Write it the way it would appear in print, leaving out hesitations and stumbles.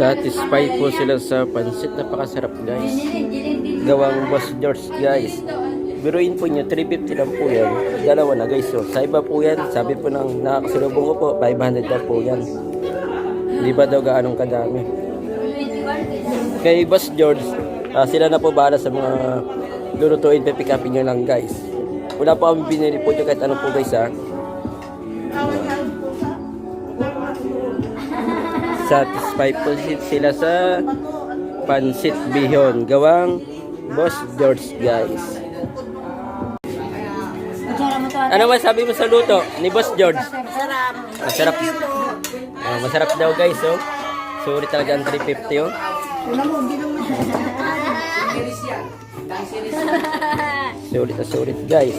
Satisfied po sila sa pansit. Napakasarap guys. Gawang Boss George guys. Biruin po nyo, 350 lang po yan. Dalawa na guys. So, sa iba po yan, sabi po ng nakakasalubong ko po, 500 lang po yan. Hindi ba daw gaanong kadami. Kay Boss George, sila na po bahala sa mga lulutuin, pipick upin nyo lang guys. Wala po kami binili po nyo kahit ano po guys ha. Satisfied po sila sa pansit bihon. Gawang Boss George guys. Ano masabi mo sa luto ni Boss George? Masarap. Masarap. Masarap daw guys oh. Sorry talaga ang 350 oh. Sulit na sulit guys.